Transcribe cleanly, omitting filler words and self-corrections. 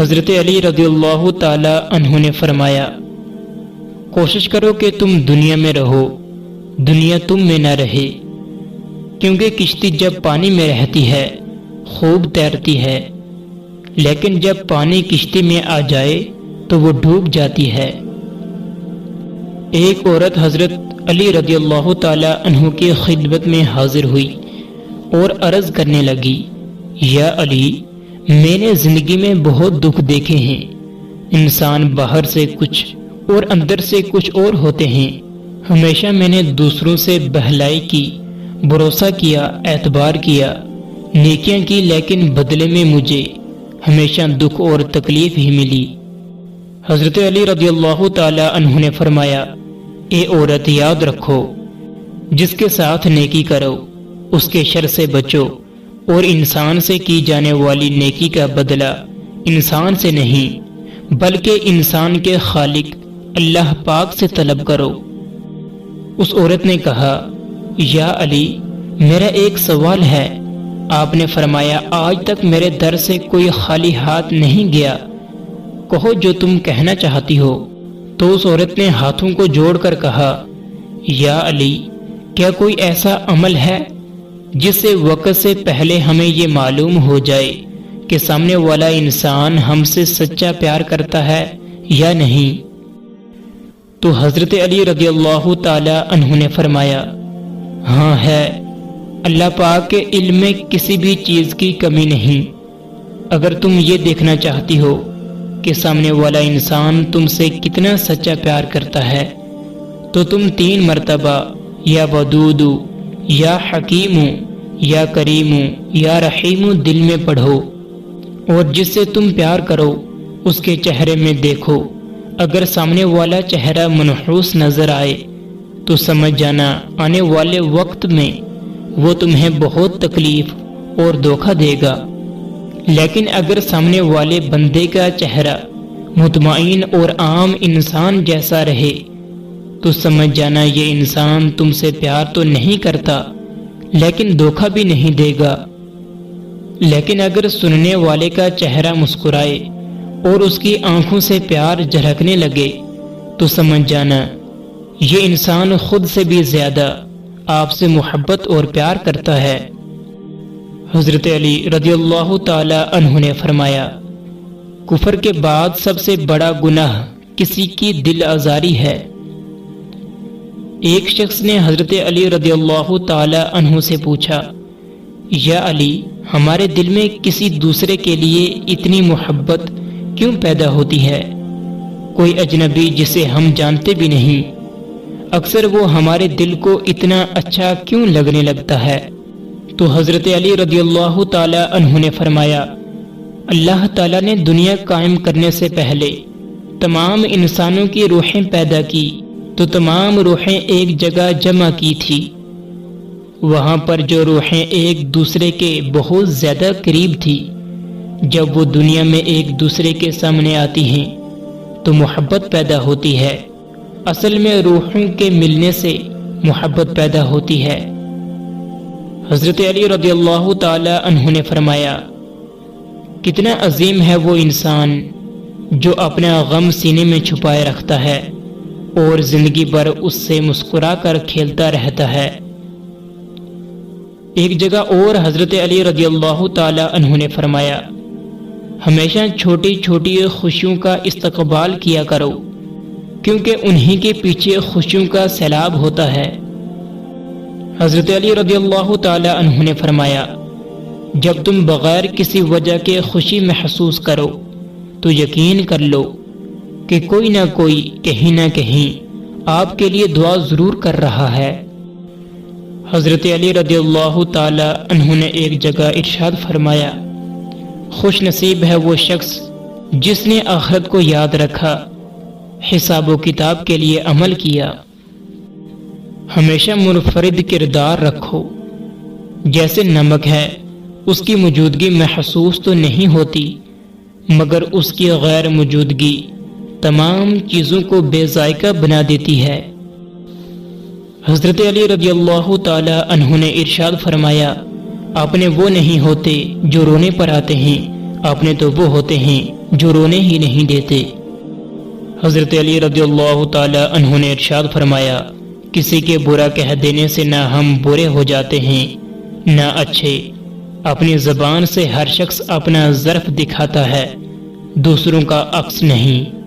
حضرت علی رضی اللہ تعالی عنہ نے فرمایا، کوشش کرو کہ تم دنیا میں رہو، دنیا تم میں نہ رہے، کیونکہ کشتی جب پانی میں رہتی ہے خوب تیرتی ہے، لیکن جب پانی کشتی میں آ جائے تو وہ ڈوب جاتی ہے۔ ایک عورت حضرت علی رضی اللہ تعالی عنہ کی خدمت میں حاضر ہوئی اور عرض کرنے لگی، یا علی، میں نے زندگی میں بہت دکھ دیکھے ہیں، انسان باہر سے کچھ اور اندر سے کچھ اور ہوتے ہیں۔ ہمیشہ میں نے دوسروں سے بہلائی کی، بھروسہ کیا، اعتبار کیا، نیکیاں کی، لیکن بدلے میں مجھے ہمیشہ دکھ اور تکلیف ہی ملی۔ حضرت علی رضی اللہ تعالی عنہ نے فرمایا، اے عورت، یاد رکھو، جس کے ساتھ نیکی کرو اس کے شر سے بچو، اور انسان سے کی جانے والی نیکی کا بدلہ انسان سے نہیں بلکہ انسان کے خالق اللہ پاک سے طلب کرو۔ اس عورت نے کہا، یا علی، میرا ایک سوال ہے۔ آپ نے فرمایا، آج تک میرے در سے کوئی خالی ہاتھ نہیں گیا، کہو جو تم کہنا چاہتی ہو۔ تو اس عورت نے ہاتھوں کو جوڑ کر کہا، یا علی، کیا کوئی ایسا عمل ہے جس سے وقت سے پہلے ہمیں یہ معلوم ہو جائے کہ سامنے والا انسان ہم سے سچا پیار کرتا ہے یا نہیں؟ تو حضرت علی رضی اللہ تعالی عنہ نے فرمایا، ہاں ہے، اللہ پاک کے علم میں کسی بھی چیز کی کمی نہیں۔ اگر تم یہ دیکھنا چاہتی ہو کہ سامنے والا انسان تم سے کتنا سچا پیار کرتا ہے تو تم 3 مرتبہ یا ودود، یا حکیم، یا کریم، یا رحیم دل میں پڑھو، اور جس سے تم پیار کرو اس کے چہرے میں دیکھو۔ اگر سامنے والا چہرہ منحوس نظر آئے تو سمجھ جانا آنے والے وقت میں وہ تمہیں بہت تکلیف اور دھوکہ دے گا، لیکن اگر سامنے والے بندے کا چہرہ مطمئن اور عام انسان جیسا رہے تو سمجھ جانا یہ انسان تم سے پیار تو نہیں کرتا لیکن دھوکہ بھی نہیں دے گا۔ لیکن اگر سننے والے کا چہرہ مسکرائے اور اس کی آنکھوں سے پیار جھلکنے لگے تو سمجھ جانا یہ انسان خود سے بھی زیادہ آپ سے محبت اور پیار کرتا ہے۔ حضرت علی رضی اللہ تعالی عنہ نے فرمایا، کفر کے بعد سب سے بڑا گناہ کسی کی دل آزاری ہے۔ ایک شخص نے حضرت علی رضی اللہ تعالی عنہ سے پوچھا، یا علی، ہمارے دل میں کسی دوسرے کے لیے اتنی محبت کیوں پیدا ہوتی ہے؟ کوئی اجنبی جسے ہم جانتے بھی نہیں، اکثر وہ ہمارے دل کو اتنا اچھا کیوں لگنے لگتا ہے؟ تو حضرت علی رضی اللہ تعالی عنہ نے فرمایا، اللہ تعالیٰ نے دنیا قائم کرنے سے پہلے تمام انسانوں کی روحیں پیدا کی تو تمام روحیں ایک جگہ جمع کی تھی۔ وہاں پر جو روحیں ایک دوسرے کے بہت زیادہ قریب تھی، جب وہ دنیا میں ایک دوسرے کے سامنے آتی ہیں تو محبت پیدا ہوتی ہے۔ اصل میں روحوں کے ملنے سے محبت پیدا ہوتی ہے۔ حضرت علی رضی اللہ تعالی عنہ نے فرمایا، کتنا عظیم ہے وہ انسان جو اپنا غم سینے میں چھپائے رکھتا ہے اور زندگی بھر اس سے مسکرا کر کھیلتا رہتا ہے۔ ایک جگہ اور حضرت علی رضی اللہ تعالی عنہ نے فرمایا، ہمیشہ چھوٹی چھوٹی خوشیوں کا استقبال کیا کرو، کیونکہ انہی کے پیچھے خوشیوں کا سیلاب ہوتا ہے۔ حضرت علی رضی اللہ تعالی عنہ نے فرمایا، جب تم بغیر کسی وجہ کے خوشی محسوس کرو تو یقین کر لو کہ کوئی نہ کوئی کہیں نہ کہیں آپ کے لیے دعا ضرور کر رہا ہے۔ حضرت علی رضی اللہ تعالی عنہ نے ایک جگہ ارشاد فرمایا، خوش نصیب ہے وہ شخص جس نے آخرت کو یاد رکھا، حساب و کتاب کے لیے عمل کیا۔ ہمیشہ منفرد کردار رکھو، جیسے نمک ہے، اس کی موجودگی محسوس تو نہیں ہوتی مگر اس کی غیر موجودگی تمام چیزوں کو بے ذائقہ بنا دیتی ہے۔ حضرت علی رضی اللہ تعالی عنہ نے ارشاد فرمایا، اپنے وہ نہیں ہوتے جو رونے پر آتے ہیں، اپنے تو وہ ہوتے ہیں جو رونے ہی نہیں دیتے۔ حضرت علی رضی اللہ تعالی عنہ نے ارشاد فرمایا، کسی کے برا کہہ دینے سے نہ ہم برے ہو جاتے ہیں نہ اچھے۔ اپنی زبان سے ہر شخص اپنا ظرف دکھاتا ہے، دوسروں کا عکس نہیں۔